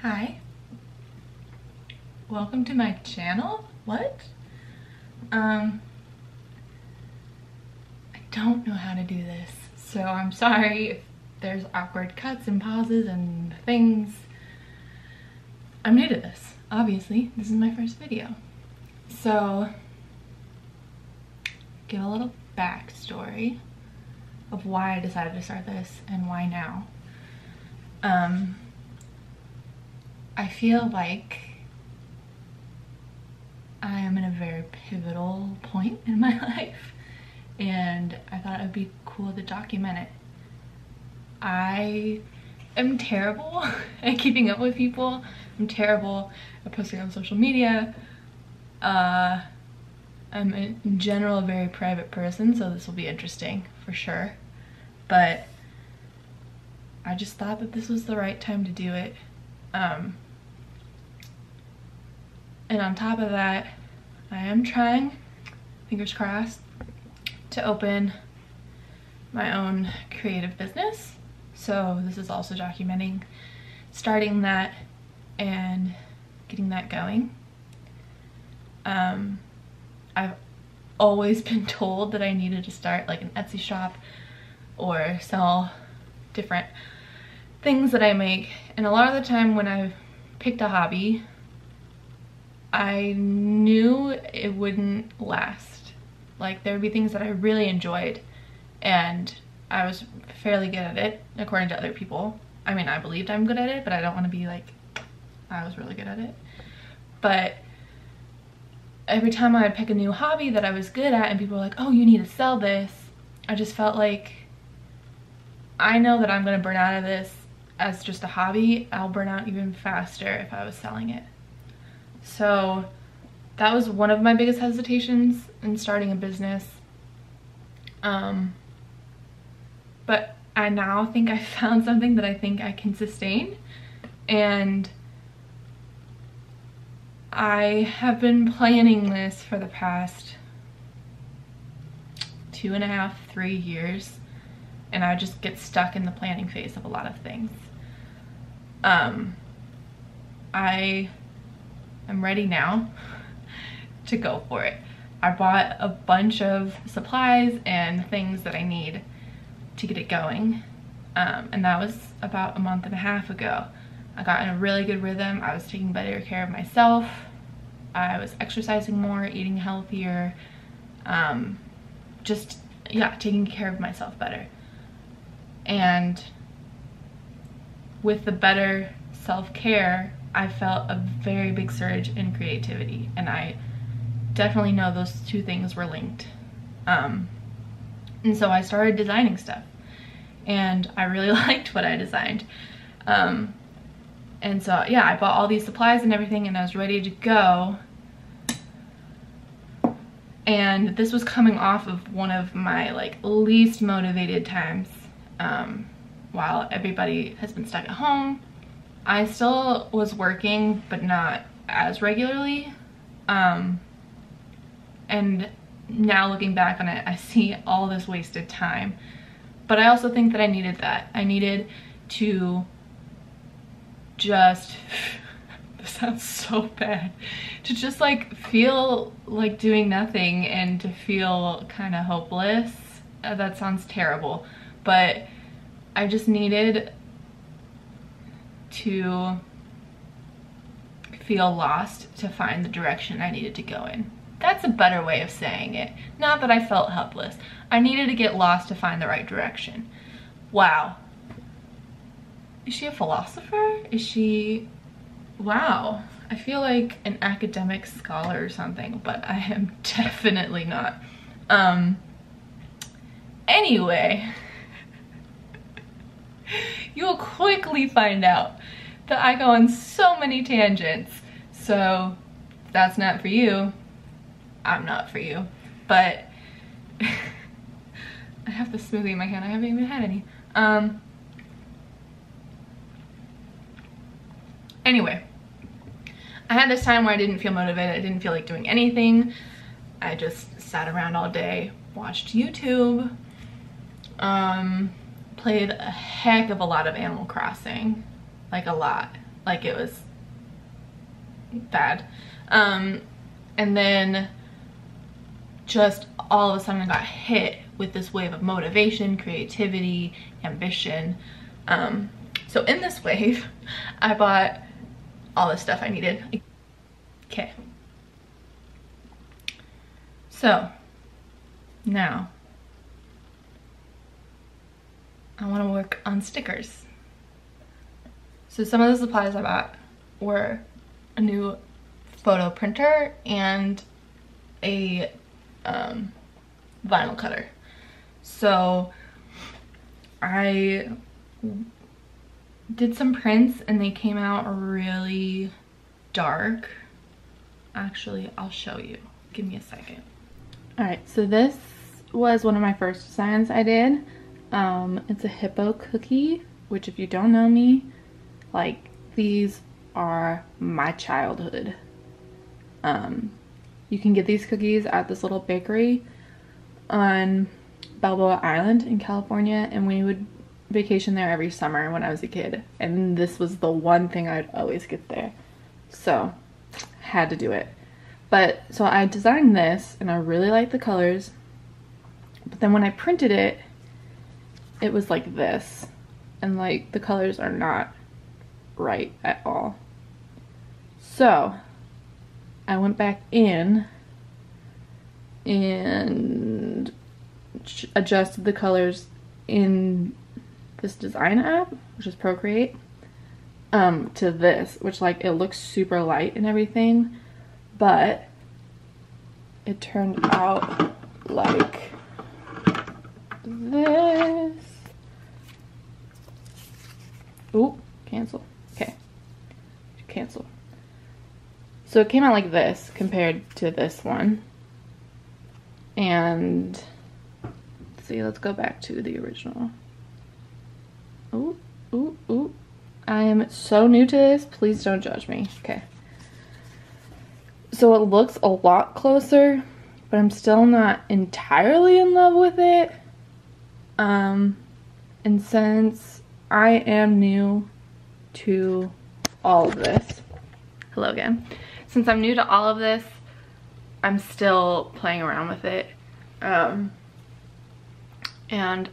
Hi, welcome to my channel. What? I don't know how to do this, so I'm sorry if there's awkward cuts and pauses and things. I'm new to this, obviously. This is my first video. So, give a little backstory of why I decided to start this and why now. I feel like I am in a very pivotal point in my life, and I thought it would be cool to document it. I am terrible at keeping up with people. I'm terrible at posting on social media. I'm in general a very private person, so this will be interesting for sure. But I just thought that this was the right time to do it. And on top of that, I am trying, fingers crossed, to open my own creative business. So this is also documenting starting that and getting that going. I've always been told that I needed to start like an Etsy shop or sell different things that I make, and a lot of the time when I've picked a hobby, I knew it wouldn't last. Like, there would be things that I really enjoyed and I was fairly good at it according to other people. I mean, I believed I'm good at it, but I don't want to be like I was really good at it. But every time I would pick a new hobby that I was good at and people were like, oh, you need to sell this, I just felt like, I know that I'm gonna burn out of this as just a hobby. I'll burn out even faster if I was selling it. So that was one of my biggest hesitations in starting a business. But I now think I found something that I think I can sustain, and I have been planning this for the past 2.5, 3 years, and I just get stuck in the planning phase of a lot of things. I am ready now to go for it. I bought a bunch of supplies and things that I need to get it going, and that was about 1.5 months ago. I got in a really good rhythm. I was taking better care of myself. I was exercising more, eating healthier, just, yeah, taking care of myself better. And with the better self-care, I felt a very big surge in creativity, and I definitely know those two things were linked. And so I started designing stuff, and I really liked what I designed. And so, yeah, I bought all these supplies and everything, and I was ready to go. And this was coming off of one of my like least motivated times. While everybody has been stuck at home, I still was working, but not as regularly. And now looking back on it, I see all this wasted time. But I also think that I needed that. I needed to just, this sounds so bad, to just like feel like doing nothing and to feel kind of hopeless. That sounds terrible, but I just needed to feel lost to find the direction I needed to go in. That's a better way of saying it. Not that I felt helpless. I needed to get lost to find the right direction. Wow. Is she a philosopher? Is she... Wow. I feel like an academic scholar or something, but I am definitely not. Anyway, you'll quickly find out that I go on so many tangents. So if that's not for you, I'm not for you. But I have the smoothie in my hand. I haven't even had any. Anyway, I had this time where I didn't feel motivated. I didn't feel like doing anything. I just sat around all day, watched YouTube, played a heck of a lot of Animal Crossing, like a lot. like it was bad. And then just all of a sudden I got hit with this wave of motivation, creativity, ambition. So in this wave, I bought all the stuff I needed. Okay. So now I want to work on stickers. So some of the supplies I bought were a new photo printer and a vinyl cutter. So I did some prints and they came out really dark. Actually, I'll show you. Give me a second. Alright, so this was one of my first designs I did. It's a hippo cookie, which if you don't know me, like, these are my childhood. You can get these cookies at this little bakery on Balboa Island in California, and we would vacation there every summer when I was a kid, and this was the one thing I'd always get there, so had to do it. But so I designed this and I really liked the colors, but then when I printed it, it was like this, and like the colors are not right at all. So I went back in and adjusted the colors in this design app, which is Procreate, to this, which like it looks super light and everything, but it turned out like this. Ooh, cancel. Okay, cancel. So it came out like this compared to this one. And let's see, let's go back to the original. Ooh, ooh, ooh. I am so new to this. Please don't judge me. Okay. So it looks a lot closer, but I'm still not entirely in love with it. And since I am new to all of this, hello again. Since I'm new to all of this, I'm still playing around with it. And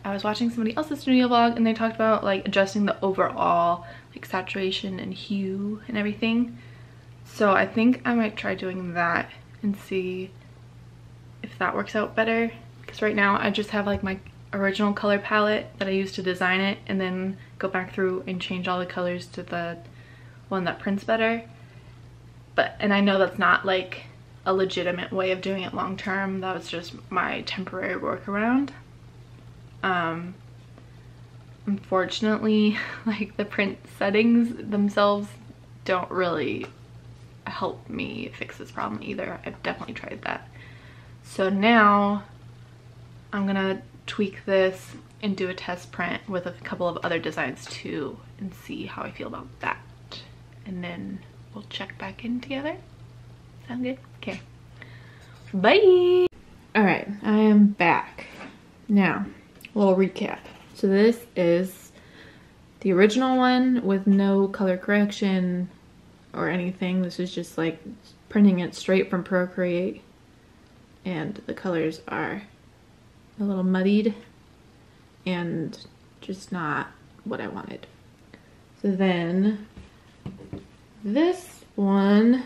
I was watching somebody else's studio vlog and they talked about like adjusting the overall like saturation and hue and everything. So I think I might try doing that and see if that works out better. Because right now I just have like my original color palette that I used to design it, and then go back through and change all the colors to the one that prints better. And I know that's not like a legitimate way of doing it long term. That was just my temporary workaround. Unfortunately, like the print settings themselves don't really help me fix this problem either. I've definitely tried that. So now I'm gonna tweak this and do a test print with a couple of other designs too and see how I feel about that. And then we'll check back in together. Sound good? Okay. Bye! Alright, I am back. Now, a little recap. So this is the original one with no color correction or anything. This is just like printing it straight from Procreate. And the colors are a little muddied and just not what I wanted. So then this one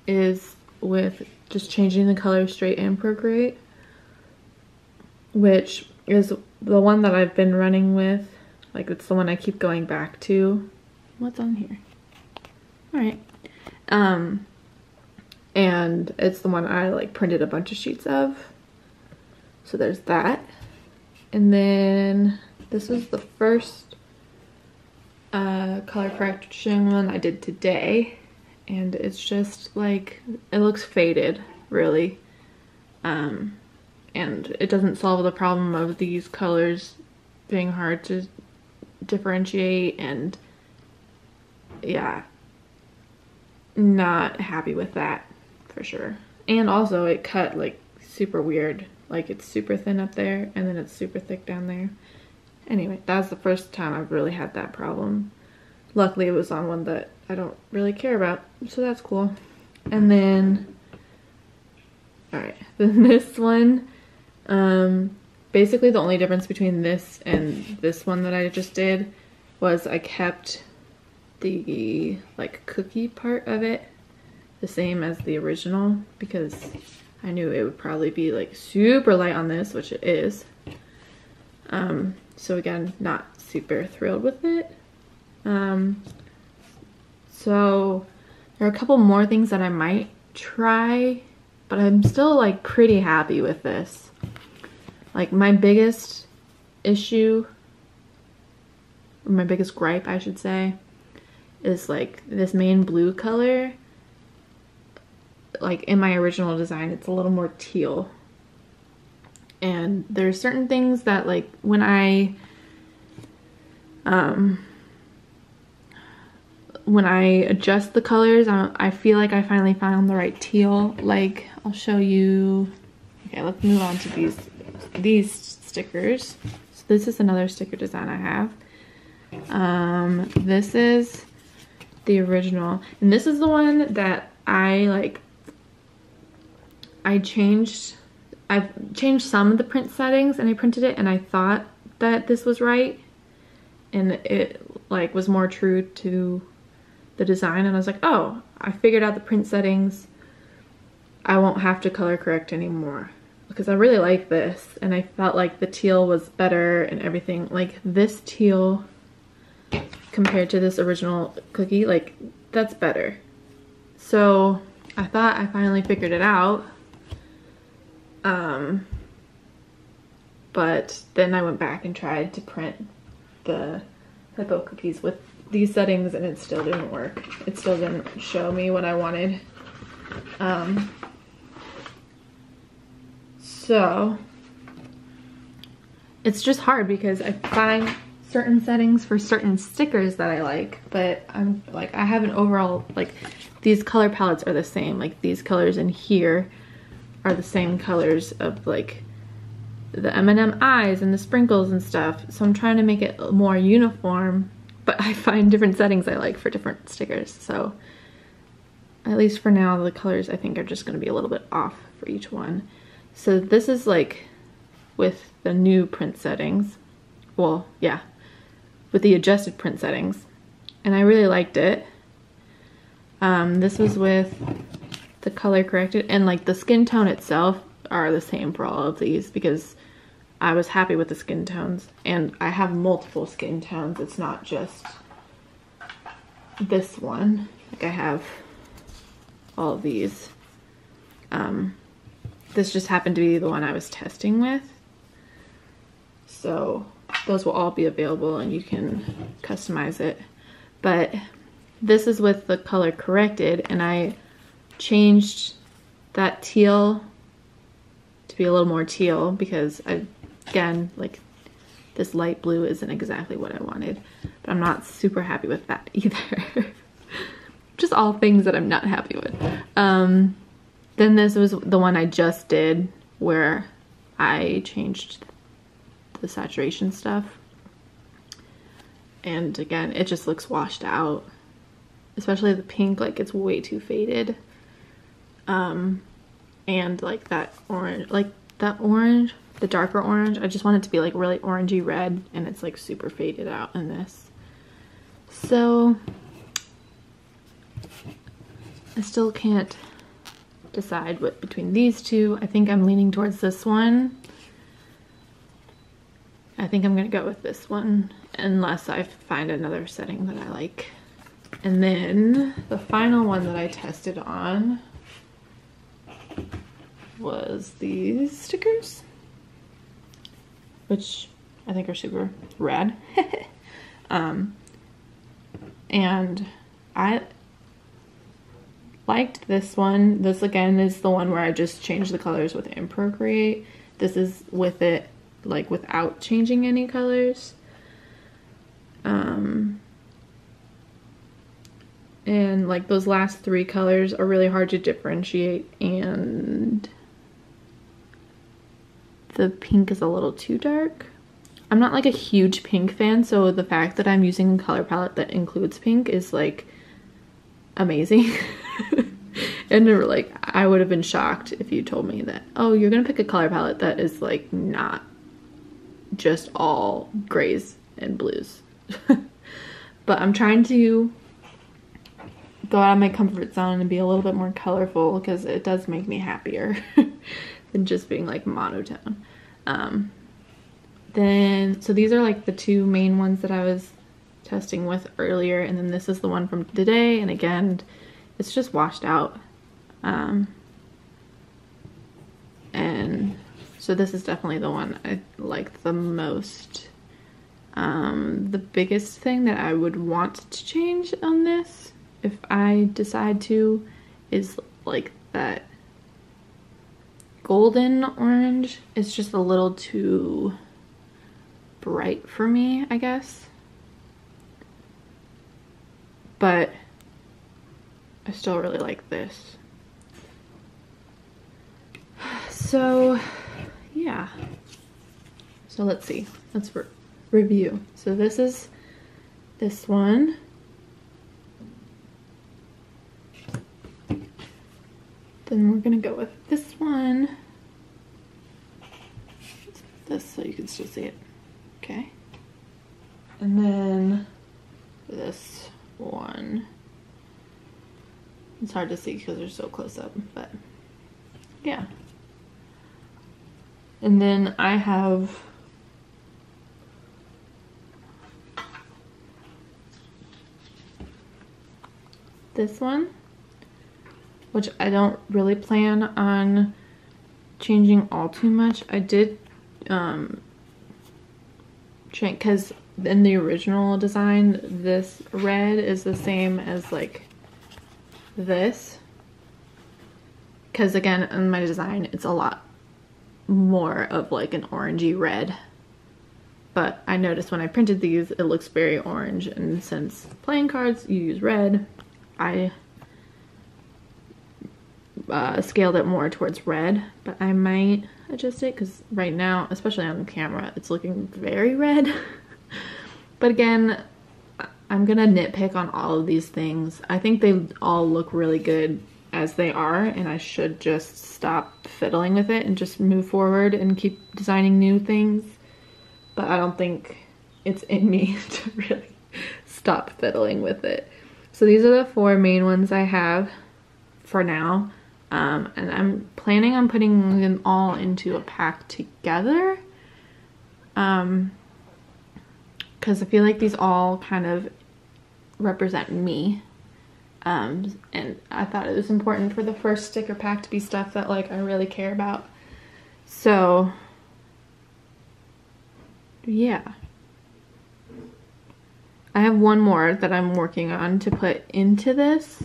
is with just changing the color straight in Procreate, which is the one that I've been running with. Like, it's the one I keep going back to. What's on here? Alright. And it's the one I like printed a bunch of sheets of. So there's that. And then this is the first color correction one I did today. And it's just like, it looks faded, really. And it doesn't solve the problem of these colors being hard to differentiate, and yeah, not happy with that for sure. And also it cut like super weird, like it's super thin up there and then it's super thick down there. Anyway, that's the first time I've really had that problem. luckily it was on one that I don't really care about, so that's cool. And then, alright, then this one, basically the only difference between this and this one that I just did was I kept the like cookie part of it the same as the original because I knew it would probably be like super light on this, which it is. So again, not super thrilled with it. So there are a couple more things that I might try, but I'm still like pretty happy with this. Like my biggest issue, or my biggest gripe I should say, is like this main blue color. Like in my original design, it's a little more teal. And there's certain things that like when I adjust the colors, I feel like I finally found the right teal. Like I'll show you. Okay, let's move on to these stickers. So this is another sticker design I have. This is the original, and this is the one that I've changed some of the print settings and I printed it and I thought that this was right and it like was more true to the design, and I was like, oh, I figured out the print settings. I won't have to color correct anymore because I really like this and I felt like the teal was better and everything. Like this teal compared to this original cookie, like that's better. So I thought I finally figured it out. But then I went back and tried to print the hippo cookies with these settings and it still didn't work. It still didn't show me what I wanted. So it's just hard because I find certain settings for certain stickers that I like, but I'm like, I have an overall, like these color palettes are the same. Like these colors in here are the same colors of like the M&M eyes and the sprinkles and stuff. So I'm trying to make it more uniform, but I find different settings I like for different stickers. So at least for now, the colors I think are just gonna be a little bit off for each one. So this is like with the new print settings. Well, yeah, with the adjusted print settings. And I really liked it. This was with the color corrected, and like the skin tone itself are the same for all of these because I was happy with the skin tones, and I have multiple skin tones. It's not just this one. Like I have all of these. This just happened to be the one I was testing with. So those will all be available and you can customize it. But this is with the color corrected, and I changed that teal to be a little more teal because again, like this light blue isn't exactly what I wanted, but I'm not super happy with that either. Just all things that I'm not happy with. Then this was the one I just did where I changed the saturation stuff, and again it just looks washed out, especially the pink. Like it's way too faded. And like that orange, the darker orange, I just want it to be like really orangey red, and it's like super faded out in this. So I still can't decide what between these two. I think I'm leaning towards this one. I think I'm gonna go with this one unless I find another setting that I like. And then the final one that I tested on was these stickers, which I think are super rad. And I liked this one. This again is the one where I just changed the colors with Procreate. This is with it like without changing any colors. And like those last three colors are really hard to differentiate, and the pink is a little too dark. I'm not like a huge pink fan, so the fact that I'm using a color palette that includes pink is like amazing. And like, I would have been shocked if you told me that, oh, you're gonna pick a color palette that is like not just all grays and blues. But I'm trying to go out of my comfort zone and be a little bit more colorful, because it does make me happier than just being like monotone. Then, so these are like the two main ones that I was testing with earlier, and then this is the one from today, and again, it's just washed out. And so this is definitely the one I like the most. The biggest thing that I would want to change on this, if I decide to, is like that golden orange. It's just a little too bright for me, I guess. But I still really like this. So yeah, so let's see, let's review. So this is this one. Then we're gonna go with this one. This, so you can still see it. Okay. And then this one. It's hard to see because they're so close up, but yeah. And then I have this one, which I don't really plan on changing all too much. I did change, because in the original design, this red is the same as like this, because again, in my design, it's a lot more of like an orangey red, but I noticed when I printed these, it looks very orange, and since playing cards you use red, I scaled it more towards red, but I might adjust it because right now, especially on camera, it's looking very red. But again, I'm gonna nitpick on all of these things. I think they all look really good as they are, and I should just stop fiddling with it and just move forward and keep designing new things. But I don't think it's in me to really stop fiddling with it. So these are the 4 main ones I have for now. And I'm planning on putting them all into a pack together. Because I feel like these all kind of represent me. And I thought it was important for the first sticker pack to be stuff that like I really care about. So yeah, I have one more that I'm working on to put into this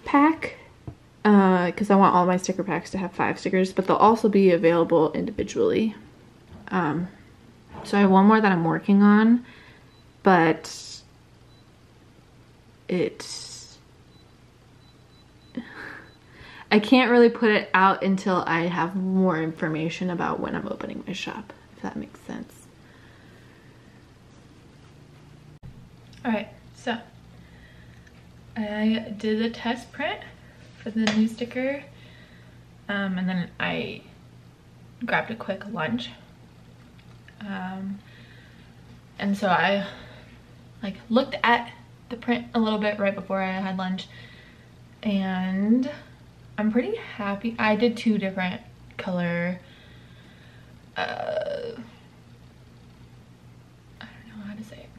pack, because I want all my sticker packs to have 5 stickers, but they'll also be available individually. So I have one more that I'm working on, but I can't really put it out until I have more information about when I'm opening my shop, if that makes sense. Alright, so I did a test print for the new sticker, and then I grabbed a quick lunch. And so I like looked at the print a little bit right before I had lunch, and I'm pretty happy. I did 2 different color, I don't know how to say it,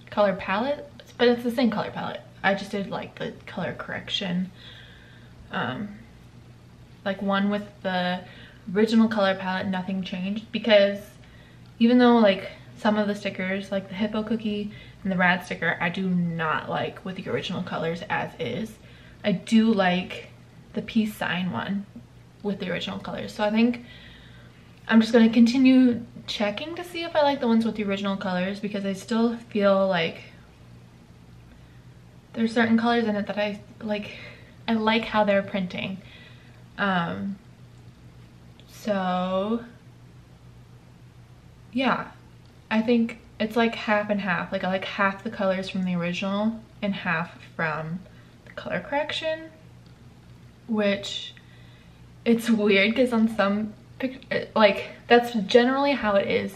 color palette, but it's the same color palette. I just did like the color correction, like one with the original color palette, nothing changed, because even though like some of the stickers, like the hippo cookie and the rad sticker, I do not like with the original colors as is. I do like the peace sign one with the original colors. So I think I'm just gonna continue checking to see if I like the ones with the original colors, because I still feel like there's certain colors in it that I like how they're printing. So yeah, I think it's like half and half. Like I like half the colors from the original and half from the color correction, which it's weird because on some like that's generally how it is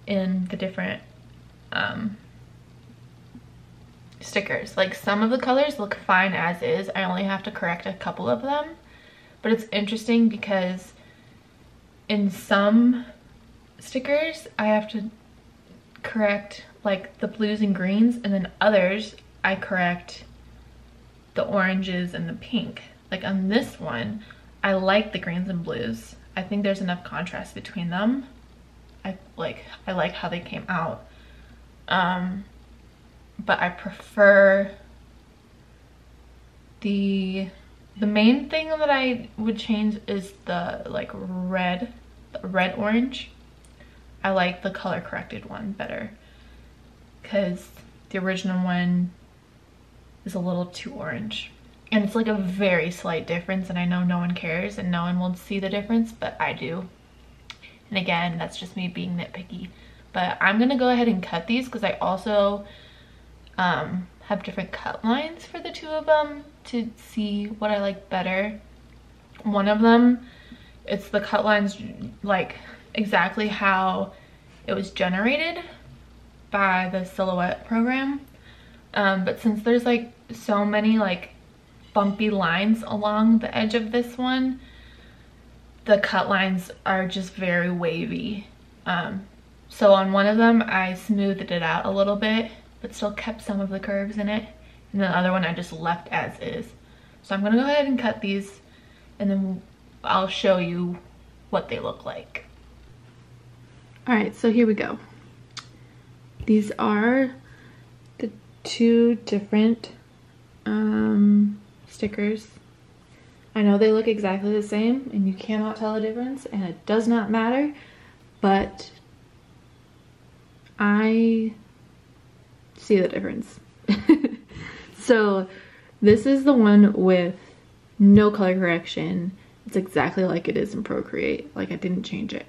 in the different stickers. Like some of the colors look fine as is. I only have to correct a couple of them, but it's interesting because in some stickers I have to correct like the blues and greens, and then others I correct the oranges and the pink. Like on this one I like the greens and blues. I think there's enough contrast between them. I like how they came out. But I prefer the main thing that I would change is the like red orange. I like the color corrected one better because the original one is a little too orange. And it's like a very slight difference, and I know no one cares and no one will see the difference, but I do. And again, that's just me being nitpicky. But I'm gonna go ahead and cut these because I also have different cut lines for the two of them to see what I like better. One of them, it's the cut lines like exactly how it was generated by the Silhouette program. But since there's like so many like bumpy lines along the edge of this one, the cut lines are just very wavy. So on one of them I smoothed it out a little bit but still kept some of the curves in it, and the other one I just left as is. So I'm gonna go ahead and cut these and then I'll show you what they look like. Alright, so here we go. These are the two different stickers. I know they look exactly the same and you cannot tell the difference, and it does not matter, but I see the difference. So this is the one with no color correction. It's exactly like it is in Procreate. Like I didn't change it.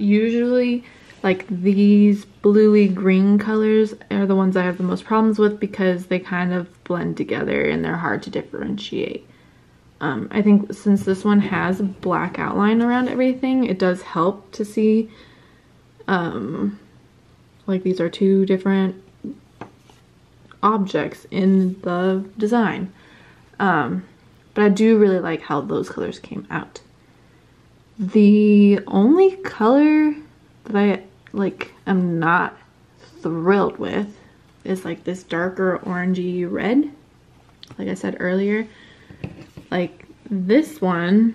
Usually like these bluey green colors are the ones I have the most problems with because they kind of blend together and they're hard to differentiate. I think since this one has a black outline around everything, it does help to see like these are two different objects in the design. But I do really like how those colors came out. The only color that I like am not thrilled with is like this darker orangey red. Like I said earlier, like this one,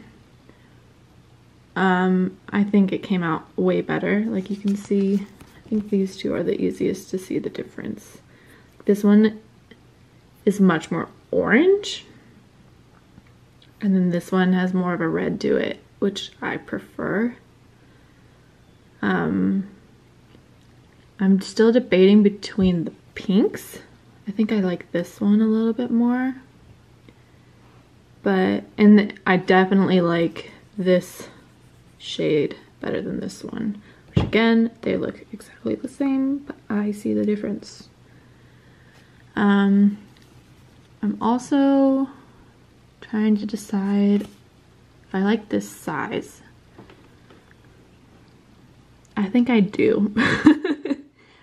I think it came out way better. Like you can see, I think these two are the easiest to see the difference. This one is much more orange, and then this one has more of a red to it, which I prefer. I'm still debating between the pinks. I think I like this one a little bit more. And I definitely like this shade better than this one. Which again, they look exactly the same, but I see the difference. I'm also trying to decide if I like this size. I think I do.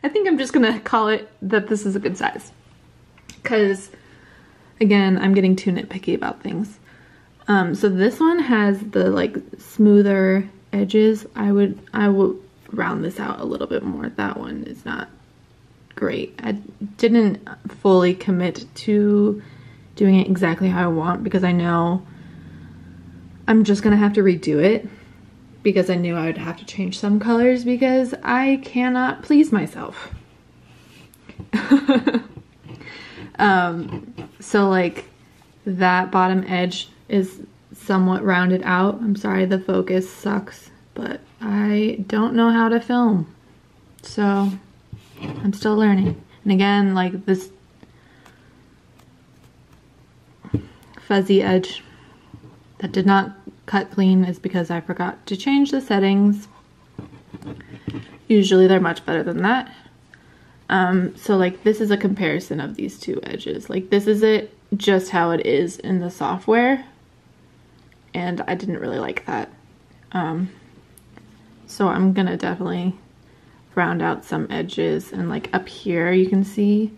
I think I'm just gonna call it that this is a good size. Because, again, I'm getting too nitpicky about things. So this one has the like smoother edges. I will round this out a little bit more. That one is not great. I didn't fully commit to doing it exactly how I want because I know I'm just gonna have to redo it, because I knew I would have to change some colors because I cannot please myself. So like that bottom edge is somewhat rounded out. I'm sorry, the focus sucks, but I don't know how to film, so I'm still learning. And again, like this fuzzy edge that did not cut clean is because I forgot to change the settings. usually they're much better than that. So like this is a comparison of these two edges. Like this is it just how it is in the software, and I didn't really like that. So I'm gonna definitely round out some edges, and like up here you can see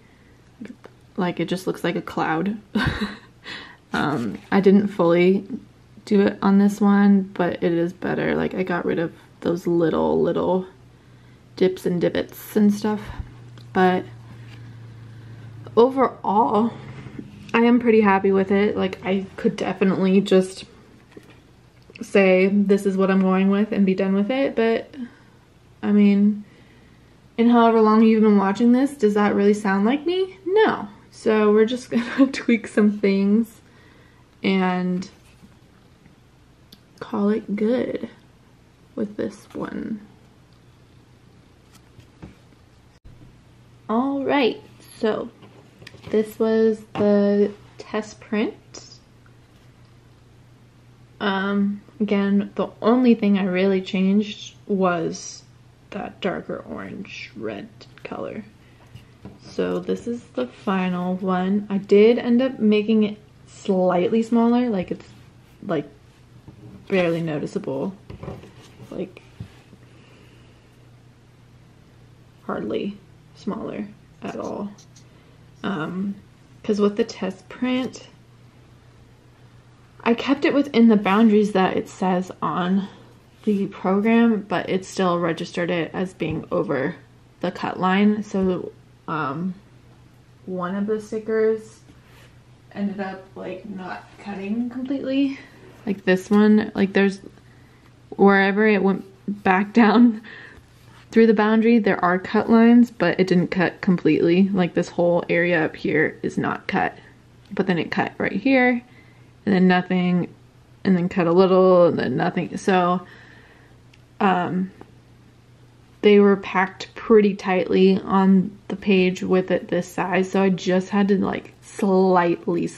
like it just looks like a cloud. I didn't fully do it on this one, but it is better. Like I got rid of those little dips and divots and stuff. But overall, I am pretty happy with it. Like I could definitely just say this is what I'm going with and be done with it. But I mean, in however long you've been watching this, does that really sound like me? No. So we're just gonna tweak some things and call it good with this one. All right, so this was the test print. Again, the only thing I really changed was that darker orange red color. So this is the final one. I did end up making it slightly smaller, like it's like barely noticeable, like hardly smaller at all. Because with the test print, I kept it within the boundaries that it says on the program, but it still registered it as being over the cut line. So one of the stickers ended up like not cutting completely. Like this one, like there's wherever it went back down through the boundary, there are cut lines, but it didn't cut completely. Like this whole area up here is not cut, but then it cut right here, and then nothing, and then cut a little, and then nothing. So they were packed pretty tightly on the page with it this size, so I just had to like slightly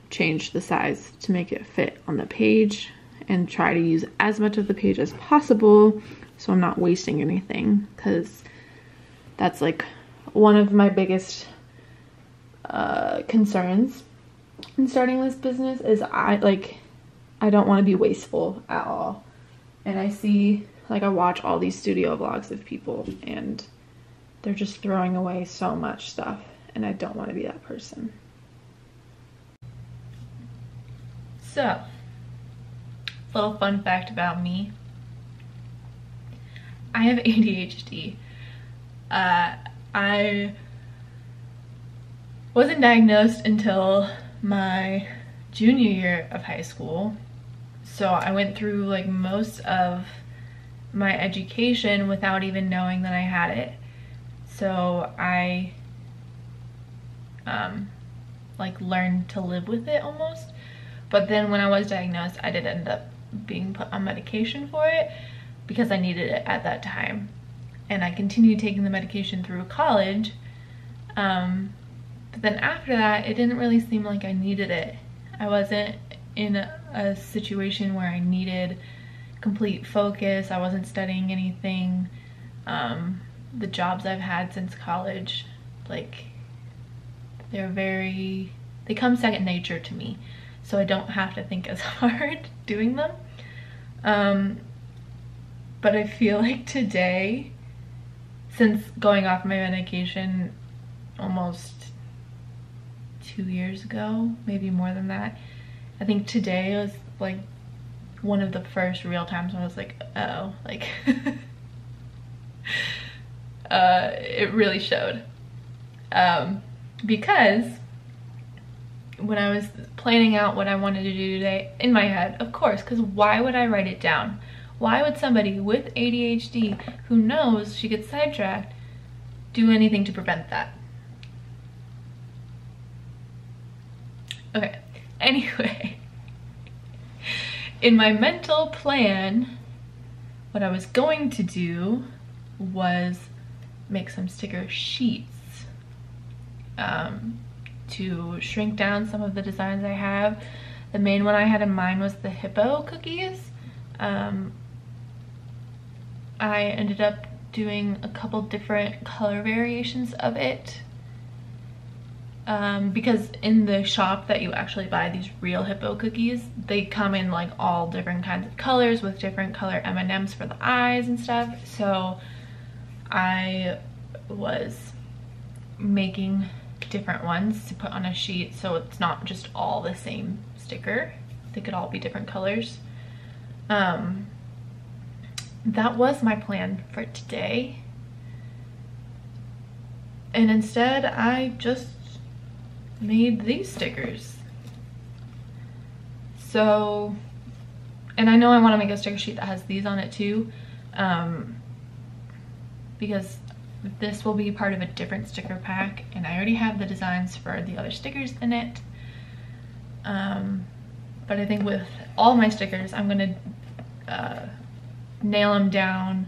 change the size to make it fit on the page and try to use as much of the page as possible so I'm not wasting anything, because that's like one of my biggest concerns in starting this business is I don't want to be wasteful at all. And I see, like, I watch all these studio vlogs of people and they're just throwing away so much stuff, and I don't want to be that person. So, little fun fact about me. I have ADHD. I wasn't diagnosed until my junior year of high school. So I went through like most of my education without even knowing that I had it. So I like learned to live with it almost. But then when I was diagnosed, I did end up being put on medication for it because I needed it at that time. And I continued taking the medication through college. But then after that, it didn't really seem like I needed it. I wasn't in a situation where I needed complete focus. I wasn't studying anything. The jobs I've had since college, like, they come second nature to me. So I don't have to think as hard doing them. But I feel like today, since going off my medication almost 2 years ago, maybe more than that, I think today was like one of the first real times I was like, oh, like it really showed. Because when I was planning out what I wanted to do today in my head, of course, because why would I write it down? Why would somebody with ADHD who knows she gets sidetracked do anything to prevent that? Okay, anyway, in my mental plan, what I was going to do was make some sticker sheets to shrink down some of the designs I have. The main one I had in mind was the hippo cookies. I ended up doing a couple different color variations of it. Because in the shop that you actually buy these real hippo cookies, they come in like all different kinds of colors with different color M&Ms for the eyes and stuff. So I was making different ones to put on a sheet so it's not just all the same sticker. They could all be different colors. That was my plan for today. And instead I just made these stickers. So, and I know I want to make a sticker sheet that has these on it too, because this will be part of a different sticker pack, and I already have the designs for the other stickers in it. But I think with all my stickers, I'm gonna nail them down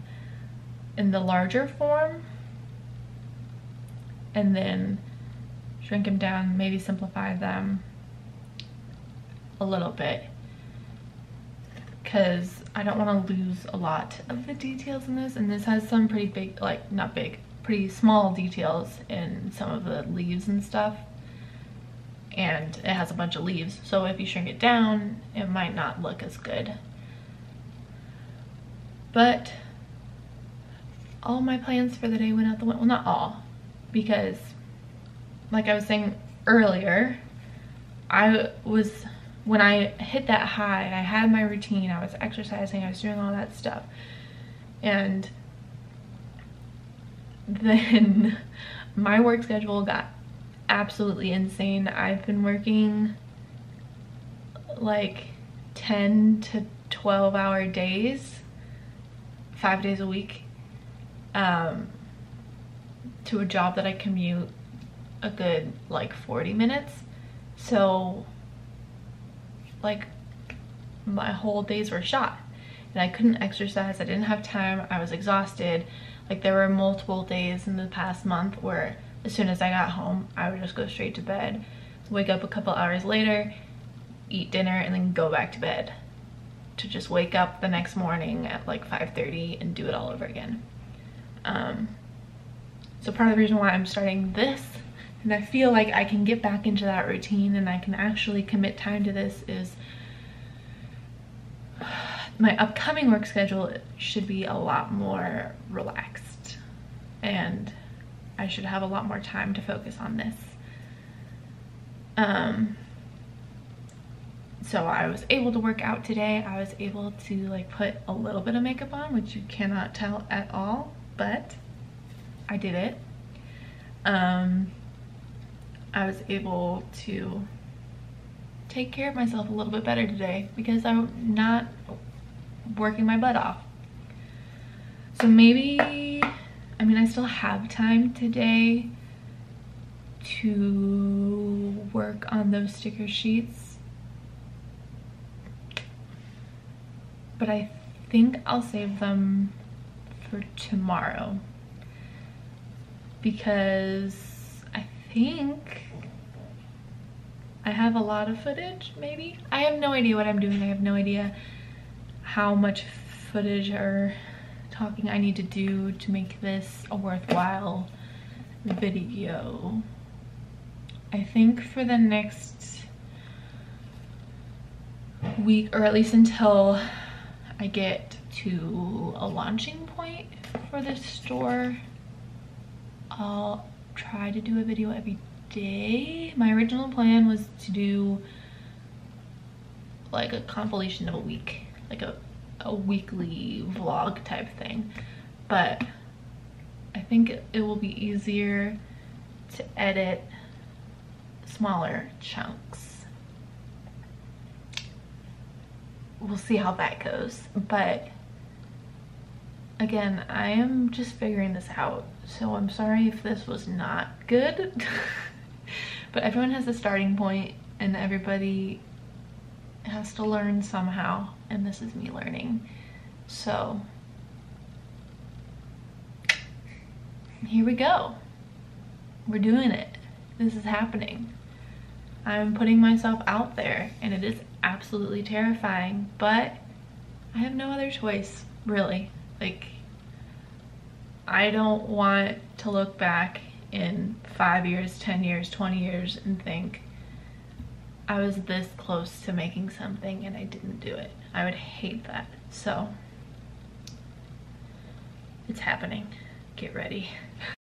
in the larger form and then shrink them down, maybe simplify them a little bit, because I don't want to lose a lot of the details in this, and this has some pretty big, like not big, pretty small details in some of the leaves and stuff, and it has a bunch of leaves, so if you shrink it down it might not look as good. But all my plans for the day went out the window. Well, not all, because like I was saying earlier, when I hit that high, I had my routine, I was exercising, I was doing all that stuff, and then my work schedule got absolutely insane. I've been working like 10 to 12-hour days, 5 days a week, to a job that I commute a good like 40 minutes. So like my whole days were shot, and I couldn't exercise, I didn't have time, I was exhausted. Like there were multiple days in the past month where as soon as I got home, I would just go straight to bed, wake up a couple hours later, eat dinner, and then go back to bed, to just wake up the next morning at like 5:30 and do it all over again. So part of the reason why I'm starting this, and I feel like I can get back into that routine and I can actually commit time to this, is my upcoming work schedule should be a lot more relaxed, and I should have a lot more time to focus on this. So I was able to work out today. I was able to like put a little bit of makeup on, which you cannot tell at all, but I did it. I was able to take care of myself a little bit better today because I'm not working my butt off. So maybe, I mean, I still have time today to work on those sticker sheets, but I think I'll save them for tomorrow, because I think I have a lot of footage, maybe? I have no idea what I'm doing. I have no idea how much footage or talking I need to do to make this a worthwhile video. I think for the next week, or at least until I get to a launching point for this store, I'll try to do a video every day. My original plan was to do like a compilation of a week, like a weekly vlog type thing, but I think it will be easier to edit smaller chunks. We'll see how that goes, but again, I am just figuring this out, so I'm sorry if this was not good. But everyone has a starting point and everybody has to learn somehow, and this is me learning. So here we go. We're doing it. This is happening. I'm putting myself out there, and it is absolutely terrifying, but I have no other choice, really. Like, I don't want to look back in 5 years, 10 years, 20 years and think I was this close to making something and I didn't do it. I would hate that. So it's happening. Get ready.